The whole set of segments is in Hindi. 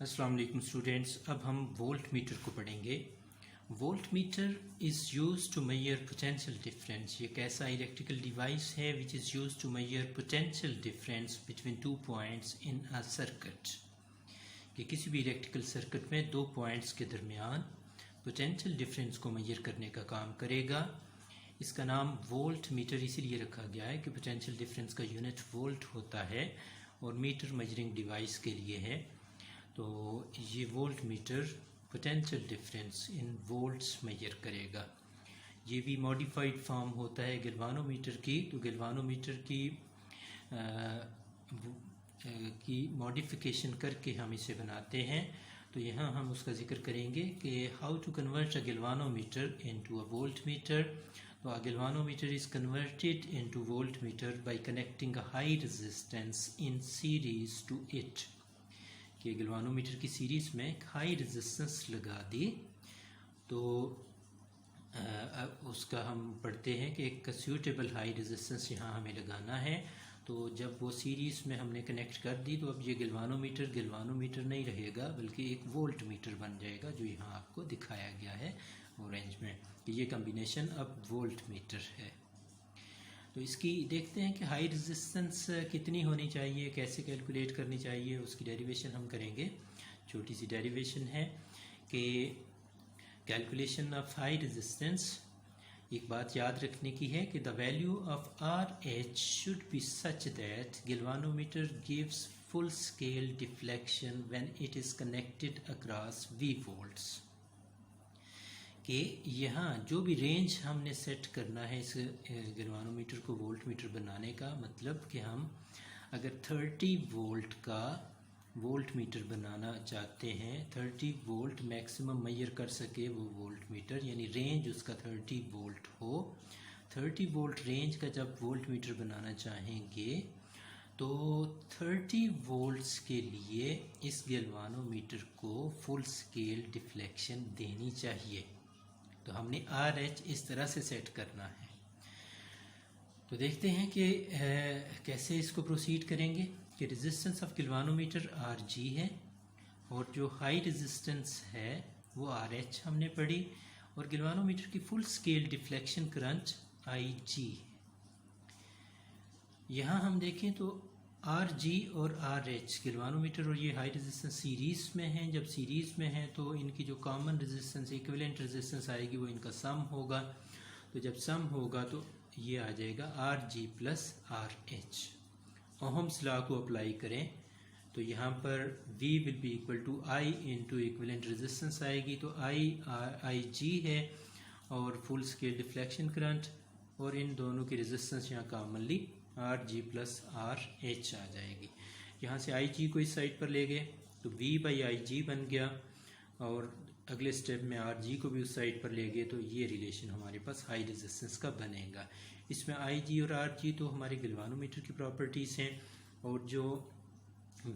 अस्सलाम वालेकुम स्टूडेंट्स। अब हम वोल्ट मीटर को पढ़ेंगे। Voltmeter is use to measure potential difference. ये एक ऐसा इलेक्ट्रिकल डिवाइस है which is use to measure potential difference between two points in a circuit. कि किसी भी इलेक्ट्रिकल सर्किट में दो पॉइंट्स के दरमियान पोटेंशियल डिफरेंस को मेजर करने का काम करेगा। इसका नाम वोल्ट मीटर इसीलिए रखा गया है कि पोटेंशियल डिफरेंस का यूनिट वोल्ट होता है और मीटर मेजरिंग डिवाइस के लिए है। तो ये voltmeter potential difference in volts measure करेगा। ये भी मॉडिफाइड फॉर्म होता है गैल्वानोमीटर की। तो गैल्वानोमीटर की मॉडिफिकेशन करके हम इसे बनाते हैं। तो यहाँ हम उसका जिक्र करेंगे कि how to convert a galvanometer into a volt meter. तो a galvanometer is converted into volt meter by connecting a high resistance in series to it. कि गैल्वानोमीटर की सीरीज़ में एक हाई रेजिस्टेंस लगा दी तो उसका हम पढ़ते हैं कि एक सूटेबल हाई रेजिस्टेंस यहाँ हमें लगाना है। तो जब वो सीरीज़ में हमने कनेक्ट कर दी तो अब ये गैल्वानोमीटर नहीं रहेगा बल्कि एक वोल्ट मीटर बन जाएगा, जो यहाँ आपको दिखाया गया है ऑरेंज में कि ये कम्बिनेशन अब वोल्ट मीटर है। तो इसकी देखते हैं कि हाई रेजिस्टेंस कितनी होनी चाहिए, कैसे कैलकुलेट करनी चाहिए, उसकी डेरिवेशन हम करेंगे। छोटी सी डेरिवेशन है कि कैलकुलेशन ऑफ हाई रेजिस्टेंस, एक बात याद रखने की है कि the value of R H should be such that galvanometer gives full scale deflection when it is connected across V volts. कि यहाँ जो भी रेंज हमने सेट करना है इस गैल्वानोमीटर को वोल्ट मीटर बनाने का, मतलब कि हम अगर 30 वोल्ट का वोल्ट मीटर बनाना चाहते हैं, 30 वोल्ट मैक्सिमम मेजर कर सके वो वोल्ट मीटर, यानी रेंज उसका 30 वोल्ट हो। 30 वोल्ट रेंज का जब वोल्ट मीटर बनाना चाहेंगे तो 30 वोल्ट्स के लिए इस गैल्वानोमीटर को फुल स्केल डिफ्लेक्शन देनी चाहिए। तो हमने आर एच इस तरह से सेट करना है। तो देखते हैं कि कैसे इसको प्रोसीड करेंगे। कि resistance of galvanometer R G है और जो हाई रेजिस्टेंस है वो आर एच हमने पढ़ी, और गैल्वानोमीटर की full scale deflection current I G. यहाँ हम देखें तो आर जी और आर एच गैल्वानोमीटर और ये हाई रेजिस्टेंस सीरीज़ में हैं। जब सीरीज़ में हैं तो इनकी जो कॉमन रेजिस्टेंस इक्विवेलेंट रेजिस्टेंस आएगी वो इनका सम होगा। तो जब सम होगा तो ये आ जाएगा R G plus R H. Ohm's law को अप्लाई करें तो यहाँ पर V will be equal to I into equivalent resistance आएगी। तो आई जी है और फुल स्केल डिफ्लेक्शन करंट, और इन दोनों की रेजिस्टेंस यहाँ commonly R G plus R H आ जाएगी। यहाँ से आई जी को इस साइड पर ले गए तो V बाई आई जी बन गया, और अगले स्टेप में आर जी को भी उस साइड पर ले गए तो ये रिलेशन हमारे पास हाई रेजिस्टेंस का बनेगा। इसमें आई जी और आर जी तो हमारे गैल्वानोमीटर की प्रॉपर्टीज़ हैं, और जो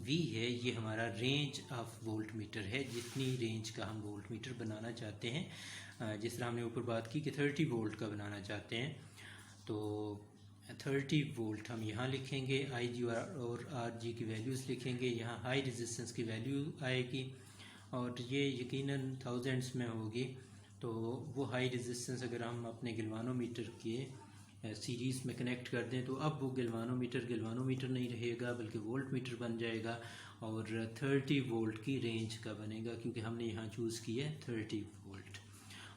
V है ये हमारा रेंज ऑफ वोल्ट मीटर है, जितनी रेंज का हम वोल्ट मीटर बनाना चाहते हैं। जिस तरह हमने ऊपर बात की कि 30 वोल्ट का बनाना चाहते हैं तो 30 वोल्ट हम यहाँ लिखेंगे, आई जी और आर जी की वैल्यूज़ लिखेंगे। यहाँ हाई रेजिस्टेंस की वैल्यू आएगी और ये यकीनन थाउजेंड्स में होगी। तो वो हाई रेजिस्टेंस अगर हम अपने गैल्वानोमीटर के सीरीज़ में कनेक्ट कर दें तो अब वो गैल्वानोमीटर नहीं रहेगा बल्कि वोल्ट मीटर बन जाएगा, और 30 वोल्ट की रेंज का बनेगा क्योंकि हमने यहाँ चूज़ किया है 30 वोल्ट।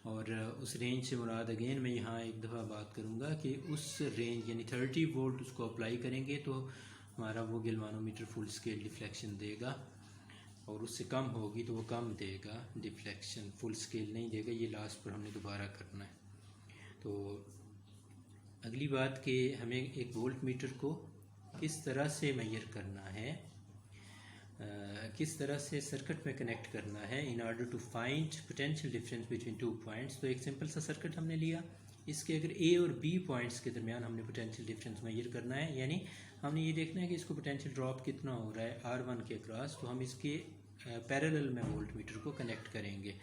और उस रेंज से मुराद अगेन मैं यहाँ एक दफ़ा बात करूँगा कि उस रेंज यानी 30 वोल्ट उसको अप्लाई करेंगे तो हमारा वो गैल्वानोमीटर फुल स्केल डिफ्लेक्शन देगा, और उससे कम होगी तो वो कम देगा डिफ्लेक्शन, फुल स्केल नहीं देगा। ये लास्ट पर हमने दोबारा करना है। तो अगली बात कि हमें एक वोल्ट मीटर को किस तरह से मेजर करना है, किस तरह से सर्किट में कनेक्ट करना है in order to find potential difference between two points. तो एक सिंपल सा सर्किट हमने लिया, इसके अगर ए और बी पॉइंट्स के दरमियान हमने पोटेंशियल डिफरेंस मेजर करना है, यानी हमने ये देखना है कि इसको पोटेंशियल ड्रॉप कितना हो रहा है R1 के अक्रॉस। तो हम इसके पैरेलल में वोल्ट मीटर को कनेक्ट करेंगे।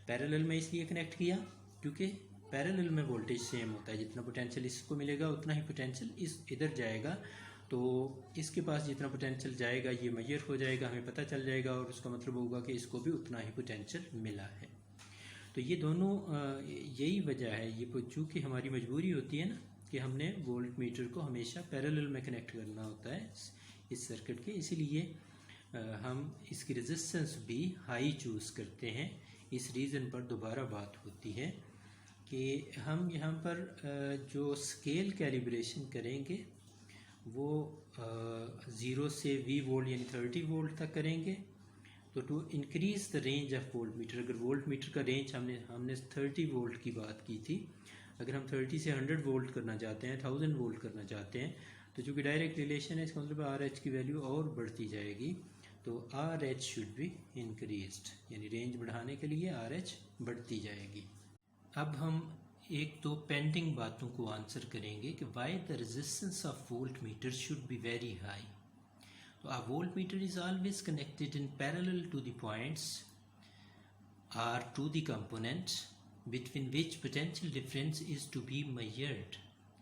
पैरेलल में इसलिए कनेक्ट किया क्योंकि पैरेलल में वोल्टेज सेम होता है, जितना पोटेंशियल इसको मिलेगा उतना ही पोटेंशियल इस इधर जाएगा। तो इसके पास जितना पोटेंशियल जाएगा ये मेजर हो जाएगा, हमें पता चल जाएगा और उसका मतलब होगा कि इसको भी उतना ही पोटेंशियल मिला है। तो ये दोनों यही वजह है, ये चूँकि हमारी मजबूरी होती है ना कि हमने वोल्ट मीटर को हमेशा पैरेलल में कनेक्ट करना होता है इस सर्किट के, इसीलिए हम इसकी रेजिस्टेंस भी हाई चूज़ करते हैं। इस रीज़न पर दोबारा बात होती है कि हम यहाँ पर जो स्केल कैलिब्रेशन करेंगे वो 0 से V वोल्ट यानी 30 वोल्ट तक करेंगे। तो to increase the range of voltmeter, अगर वोल्ट मीटर का रेंज हमने 30 वोल्ट की बात की थी, अगर हम 30 से 100 वोल्ट करना चाहते हैं, 1000 वोल्ट करना चाहते हैं, तो चूँकि डायरेक्ट रिलेशन है इसका मतलब RH की वैल्यू और बढ़ती जाएगी। तो RH शुड बी इंक्रीज्ड, यानी रेंज बढ़ाने के लिए RH बढ़ती जाएगी। अब हम एक दो पेंडिंग बातों को आंसर करेंगे कि why the resistance of volt meter should be very high. तो a voltmeter is always connected in parallel to the points or to the component between which potential difference is to be measured।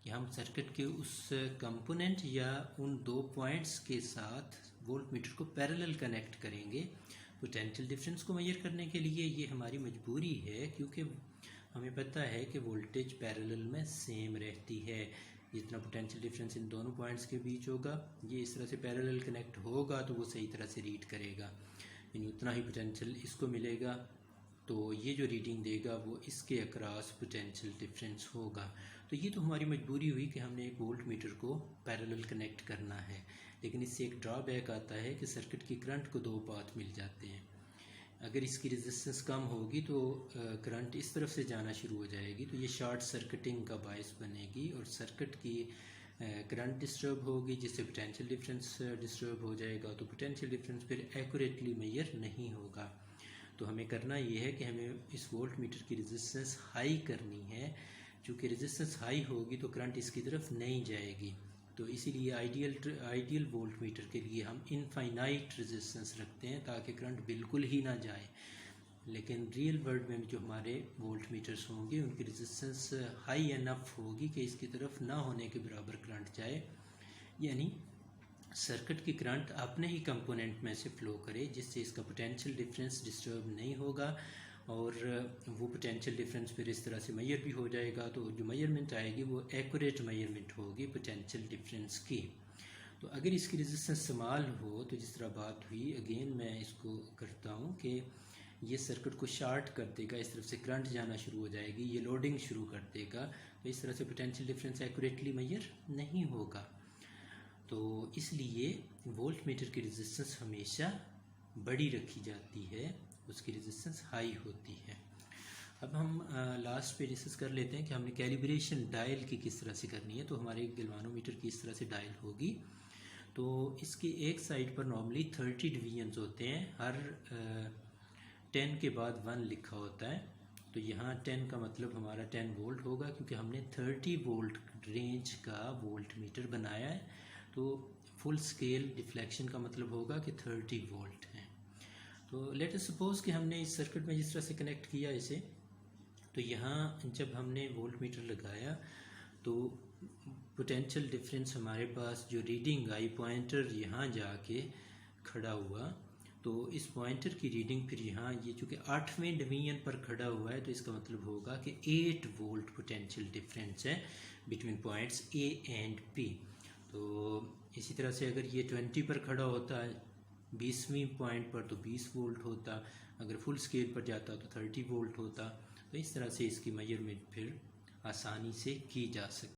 कि हम सर्किट के उस कंपोनेंट या उन दो पॉइंट्स के साथ वोल्टमीटर को पैरेलल कनेक्ट करेंगे पोटेंशियल डिफरेंस को मेजर करने के लिए। ये हमारी मजबूरी है क्योंकि हमें पता है कि वोल्टेज पैरेलल में सेम रहती है। जितना पोटेंशियल डिफरेंस इन दोनों पॉइंट्स के बीच होगा, ये इस तरह से पैरेलल कनेक्ट होगा तो वो सही तरह से रीड करेगा, यानी उतना ही पोटेंशियल इसको मिलेगा। तो ये जो रीडिंग देगा वो इसके अक्रॉस पोटेंशियल डिफरेंस होगा। तो ये तो हमारी मजबूरी हुई कि हमने एक वोल्ट मीटर को पैरेलल कनेक्ट करना है, लेकिन इससे एक ड्रॉबैक आता है कि सर्किट की करंट को दो पाथ मिल जाते हैं। अगर इसकी रेजिस्टेंस कम होगी तो करंट इस तरफ से जाना शुरू हो जाएगी, तो ये शॉर्ट सर्किटिंग का बायस बनेगी और सर्किट की करंट डिस्टर्ब होगी, जिससे पोटेंशियल डिफरेंस डिस्टर्ब हो जाएगा। तो पोटेंशियल डिफरेंस फिर एक्यूरेटली मेजर नहीं होगा। तो हमें करना ये है कि हमें इस वोल्ट मीटर की रेजिस्टेंस हाई करनी है। चूँकि रेजिस्टेंस हाई होगी तो करंट इसकी तरफ नहीं जाएगी, तो इसीलिए आइडियल वोल्ट मीटर के लिए हम इनफाइनाइट रेजिस्टेंस रखते हैं ताकि करंट बिल्कुल ही ना जाए। लेकिन रियल वर्ल्ड में जो हमारे वोल्ट मीटर्स होंगे उनकी रेजिस्टेंस हाई एनफ होगी कि इसकी तरफ ना होने के बराबर करंट जाए, यानी सर्किट की करंट अपने ही कंपोनेंट में से फ्लो करे, जिससे इसका पोटेंशियल डिफरेंस डिस्टर्ब नहीं होगा और वो पोटेंशियल डिफरेंस फिर इस तरह से मेजर भी हो जाएगा। तो जो मेजरमेंट आएगी वो एक्यूरेट मेजरमेंट होगी पोटेंशियल डिफरेंस की। तो अगर इसकी रेजिस्टेंस स्मॉल हो तो जिस तरह बात हुई, अगेन मैं इसको करता हूँ कि ये सर्किट को शार्ट कर देगा, इस तरफ से करंट जाना शुरू हो जाएगी, ये लोडिंग शुरू कर देगा, तो इस तरह से पोटेंशियल डिफरेंस एक्यूरेटली मेजर नहीं होगा। तो इसलिए वोल्ट मीटर की रेजिस्टेंस हमेशा बड़ी रखी जाती है, उसकी रेजिस्टेंस हाई होती है। अब हम लास्ट पे डिस्कस कर लेते हैं कि हमने कैलिब्रेशन डायल की किस तरह से करनी है। तो हमारे गैल्वानोमीटर की इस तरह से डायल होगी। तो इसकी एक साइड पर नॉर्मली 30 डिवीजन्स होते हैं, हर 10 के बाद 1 लिखा होता है। तो यहाँ 10 का मतलब हमारा 10 वोल्ट होगा, क्योंकि हमने 30 वोल्ट रेंज का वोल्ट मीटर बनाया है। तो फुल स्केल डिफ्लेक्शन का मतलब होगा कि 30 वोल्ट है। तो लेट अस सपोज कि हमने इस सर्किट में जिस तरह से कनेक्ट किया इसे, तो यहाँ जब हमने वोल्ट मीटर लगाया तो पोटेंशियल डिफरेंस हमारे पास जो रीडिंग आई, पॉइंटर यहाँ जाके खड़ा हुआ, तो इस पॉइंटर की रीडिंग फिर यहाँ ये चूँकि 8वें डिवीजन पर खड़ा हुआ है, तो इसका मतलब होगा कि 8 वोल्ट पोटेंशियल डिफरेंस है between points A and P। तो इसी तरह से अगर ये 20 पर खड़ा होता है 20वीं पॉइंट पर तो 20 वोल्ट होता, अगर फुल स्केल पर जाता तो 30 वोल्ट होता। तो इस तरह से इसकी मेजरमेंट फिर आसानी से की जा सकती।